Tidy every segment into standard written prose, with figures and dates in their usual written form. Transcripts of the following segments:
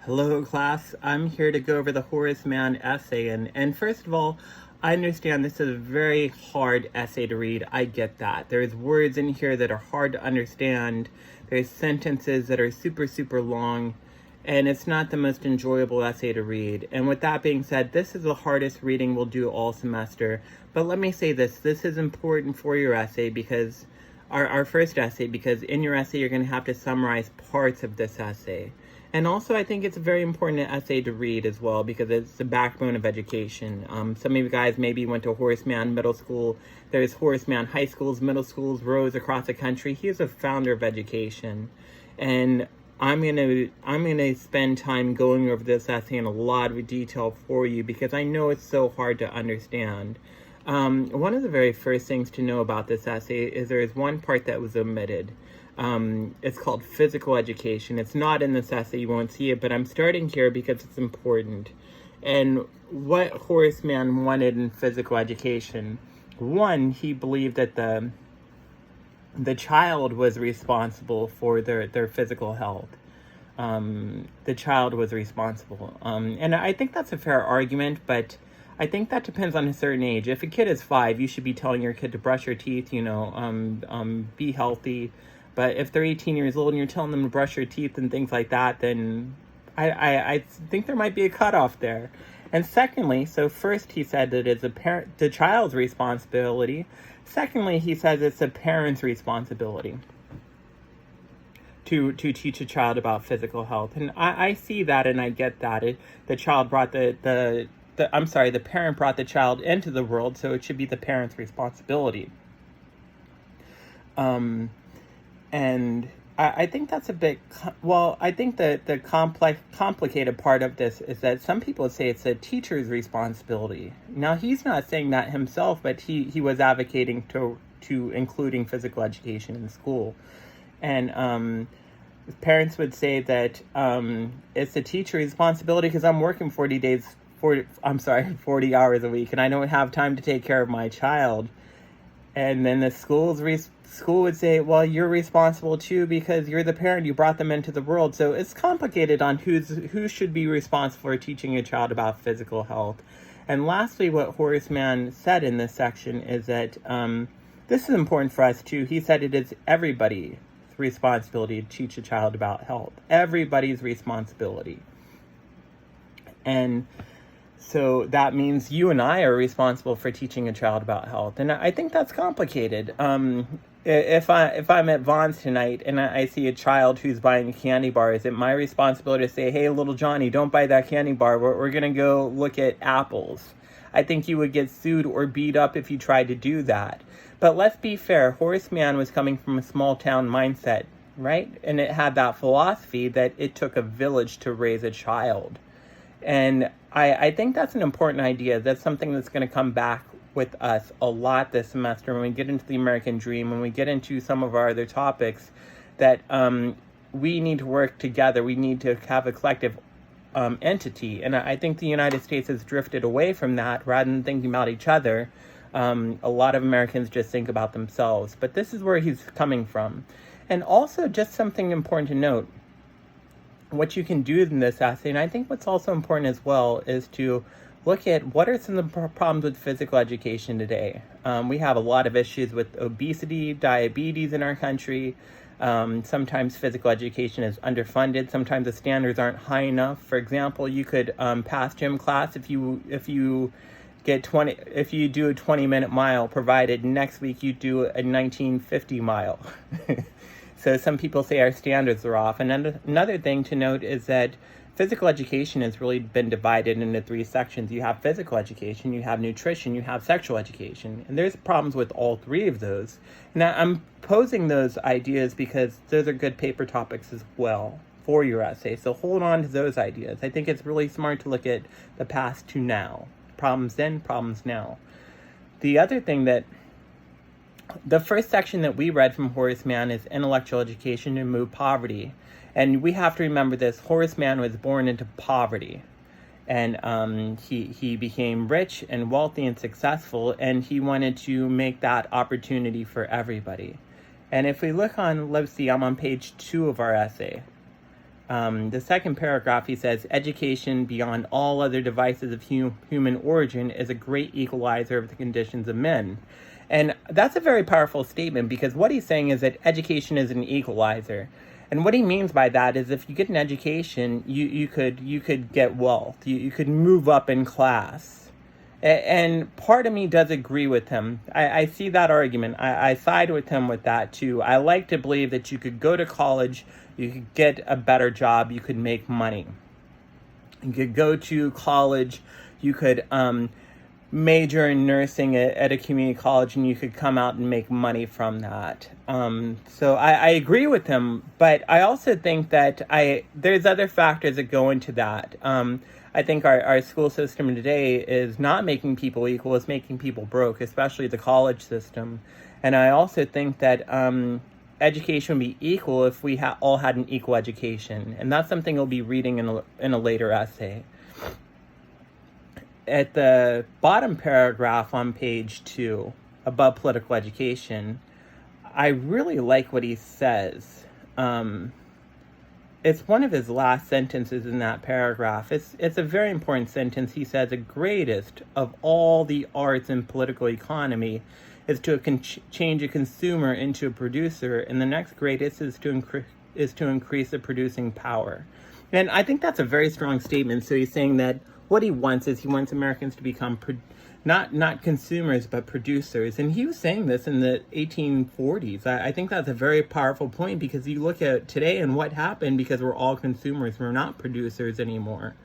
Hello, class. I'm here to go over the Horace Mann essay. And first of all, I understand this is a very hard essay to read. I get that. There's words in here that are hard to understand. There's sentences that are super, super long. And it's not the most enjoyable essay to read. And with that being said, this is the hardest reading we'll do all semester. But let me say this is important for your essay because our first essay, because in your essay, you're going to have to summarize parts of this essay. And also, I think it's a very important essay to read as well because it's the backbone of education. Some of you guys maybe went to Horace Mann Middle School. There's Horace Mann High Schools, middle schools, rows across the country. He is a founder of education. And I'm gonna spend time going over this essay in a lot of detail for you because I know it's so hard to understand. One of the very first things to know about this essay is there is one part that was omitted. It's called physical education. It's not in this essay, you won't see it, but I'm starting here because it's important. And what Horace Mann wanted in physical education, one, he believed that the child was responsible for their physical health. The child was responsible. And I think that's a fair argument, but I think that depends on a certain age. If a kid is 5, you should be telling your kid to brush your teeth, be healthy. But if they're 18 years old and you're telling them to brush your teeth and things like that, then I think there might be a cutoff there. And secondly, so first he said that it's the child's responsibility. Secondly, he says it's a parent's responsibility to teach a child about physical health. And I see that and I get that. The child brought the parent brought the child into the world, so it should be the parent's responsibility. And I think that's a bit, I think that the complicated part of this is that some people say it's a teacher's responsibility. Now, he's not saying that himself, but he was advocating to including physical education in school. And parents would say that it's the teacher's responsibility because I'm working 40 hours a week, and I don't have time to take care of my child. And then the school would say, well, you're responsible too because you're the parent, you brought them into the world. So it's complicated on who should be responsible for teaching a child about physical health. And lastly, what Horace Mann said in this section is that this is important for us too. He said it is everybody's responsibility to teach a child about health. Everybody's responsibility. And so that means you and I are responsible for teaching a child about health. And I think that's complicated. If I'm at Vaughn's tonight and I see a child who's buying a candy bar, is it my responsibility to say, hey, little Johnny, don't buy that candy bar. We're going to go look at apples. I think you would get sued or beat up if you tried to do that. But let's be fair. Horace Mann was coming from a small town mindset, right? And it had that philosophy that it took a village to raise a child. And I think that's an important idea. That's something that's going to come back with us a lot this semester when we get into the American dream, when we get into some of our other topics, that we need to work together. We need to have a collective entity. And I think the United States has drifted away from that rather than thinking about each other. A lot of Americans just think about themselves. But this is where he's coming from. And also just something important to note. What you can do in this essay, and I think what's also important as well, is to look at what are some of the problems with physical education today. We have a lot of issues with obesity, diabetes in our country. Sometimes physical education is underfunded. Sometimes the standards aren't high enough. For example, you could pass gym class if you do a 20-minute mile, provided next week you do a 1950 mile. So some people say our standards are off. And another thing to note is that physical education has really been divided into 3 sections. You have physical education, you have nutrition, you have sexual education. And there's problems with all 3 of those. And I'm posing those ideas because those are good paper topics as well for your essay. So hold on to those ideas. I think it's really smart to look at the past to now. Problems then, problems now. The other thing the first section that we read from Horace Mann is intellectual education to remove poverty. And we have to remember this. Horace Mann was born into poverty. And he became rich and wealthy and successful, and he wanted to make that opportunity for everybody. And if we look on, let's see, I'm on page 2 of our essay. The second paragraph, he says, education beyond all other devices of human origin is a great equalizer of the conditions of men. And that's a very powerful statement, because what he's saying is that education is an equalizer. And what he means by that is if you get an education, you could get wealth. You could move up in class. And part of me does agree with him. I see that argument. I side with him with that too. I like to believe that you could go to college, you could get a better job, you could make money. You could go to college, you could major in nursing at a community college, and you could come out and make money from that. So I agree with him, but I also think that there's other factors that go into that. I think our school system today is not making people equal, it's making people broke, especially the college system. And I also think that education would be equal if we all had an equal education. And that's something you'll be reading in a later essay. At the bottom paragraph on page 2, above political education, I really like what he says. It's one of his last sentences in that paragraph. It's a very important sentence. He says, the greatest of all the arts in political economy is to change a consumer into a producer, and the next greatest is to increase the producing power. And I think that's a very strong statement. So he's saying that what he wants is he wants Americans to become not consumers, but producers. And he was saying this in the 1840s. I think that's a very powerful point, because you look at today and what happened because we're all consumers. We're not producers anymore.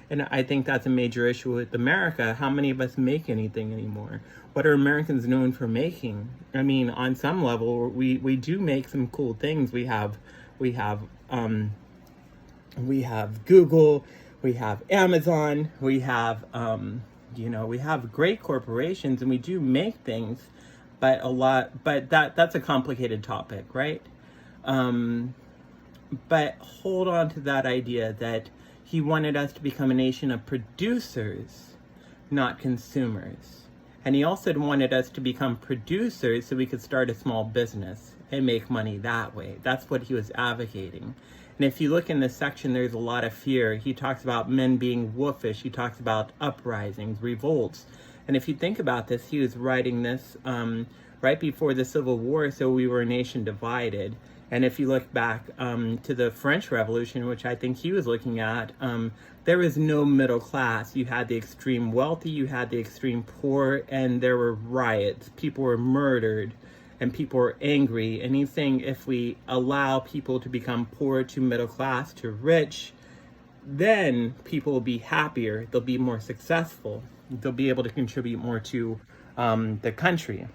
And I think that's a major issue with America. How many of us make anything anymore? What are Americans known for making? I mean, on some level, we do make some cool things. We have Google, we have Amazon, we have we have great corporations, and we do make things, but that's a complicated topic, right? But hold on to that idea that he wanted us to become a nation of producers, not consumers. And he also wanted us to become producers so we could start a small business and make money that way. That's what he was advocating. And if you look in this section, there's a lot of fear. He talks about men being wolfish. He talks about uprisings, revolts. And if you think about this, he was writing this right before the Civil War, so we were a nation divided. And if you look back to the French Revolution, which I think he was looking at, there was no middle class. You had the extreme wealthy, you had the extreme poor, and there were riots. People were murdered, and people were angry. And he's saying if we allow people to become poor to middle class to rich, then people will be happier, they'll be more successful, they'll be able to contribute more to the country.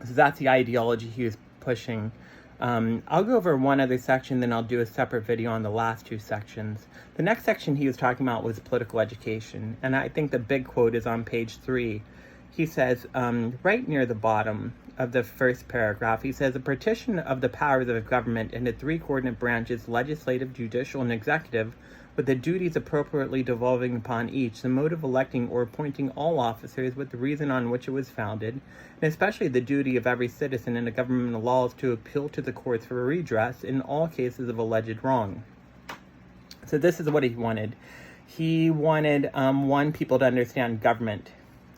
So that's the ideology he was pushing. I'll go over one other section, then I'll do a separate video on the last two sections. The next section he was talking about was political education, and I think the big quote is on page 3. He says, right near the bottom of the first paragraph, he says, a partition of the powers of government into 3 coordinate branches, legislative, judicial, and executive, with the duties appropriately devolving upon each, the mode of electing or appointing all officers with the reason on which it was founded, and especially the duty of every citizen in the governmental laws to appeal to the courts for redress in all cases of alleged wrong. So this is what he wanted. He wanted, people to understand government.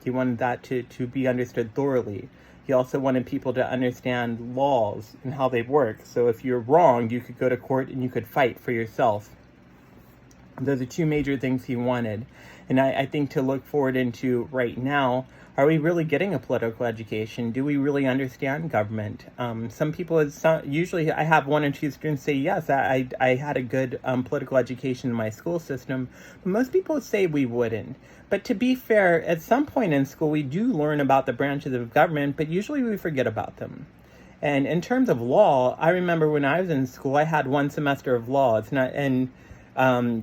He wanted that to be understood thoroughly. He also wanted people to understand laws and how they work. So if you're wrong, you could go to court and you could fight for yourself. Those are 2 major things he wanted. And I think to look forward into right now, are we really getting a political education? Do we really understand government? Some people, usually I have 1 or 2 students say, yes, I had a good political education in my school system. But most people say we wouldn't. But to be fair, at some point in school, we do learn about the branches of government, but usually we forget about them. And in terms of law, I remember when I was in school, I had 1 semester of law. It's not, and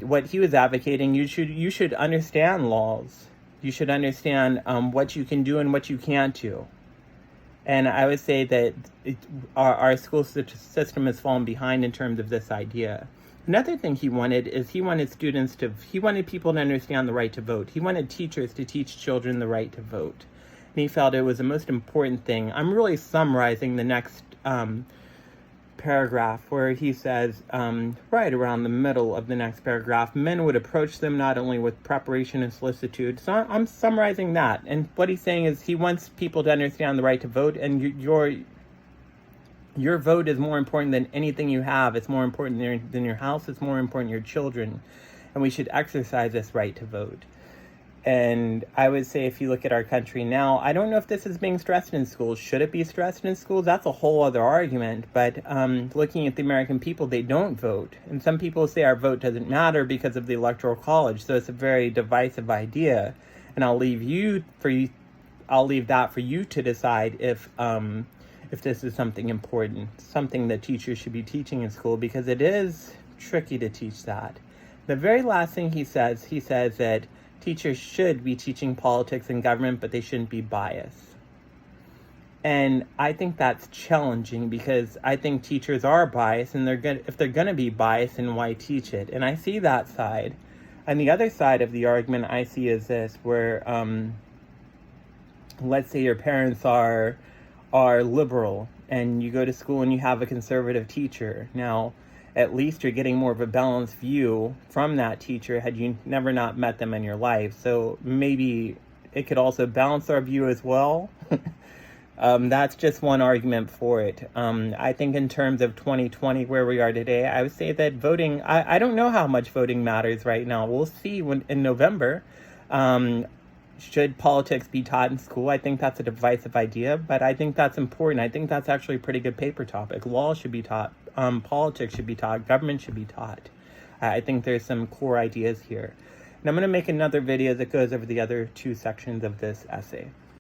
what he was advocating, you should understand laws. You should understand what you can do and what you can't do. And I would say that our school system has fallen behind in terms of this idea. Another thing he wanted is he wanted people to understand the right to vote. He wanted teachers to teach children the right to vote. And he felt it was the most important thing. I'm really summarizing the next paragraph where he says, right around the middle of the next paragraph, men would approach them not only with preparation and solicitude. So I'm summarizing that. And what he's saying is he wants people to understand the right to vote, and your vote is more important than anything you have. It's more important than your house. It's more important than your children. And we should exercise this right to vote. And I would say, if you look at our country now, I don't know if this is being stressed in schools. Should it be stressed in schools? That's a whole other argument. But looking at the American people, they don't vote. And some people say our vote doesn't matter because of the Electoral College. So it's a very divisive idea. And I'll leave that for you to decide if this is something important, something that teachers should be teaching in school, because it is tricky to teach that. The very last thing he says that teachers should be teaching politics and government, but they shouldn't be biased. And I think that's challenging, because I think teachers are biased, and if they're going to be biased, then why teach it? And I see that side. And the other side of the argument I see is this, where let's say your parents are liberal, and you go to school and you have a conservative teacher. Now, at least you're getting more of a balanced view from that teacher had you never not met them in your life. So maybe it could also balance our view as well. That's just one argument for it. I think in terms of 2020, where we are today, I would say that voting, I don't know how much voting matters right now. We'll see in November. Should politics be taught in school? I think that's a divisive idea, but I think that's important. I think that's actually a pretty good paper topic. Law should be taught. Politics should be taught. Government should be taught. I think there's some core ideas here. And I'm going to make another video that goes over the other two sections of this essay.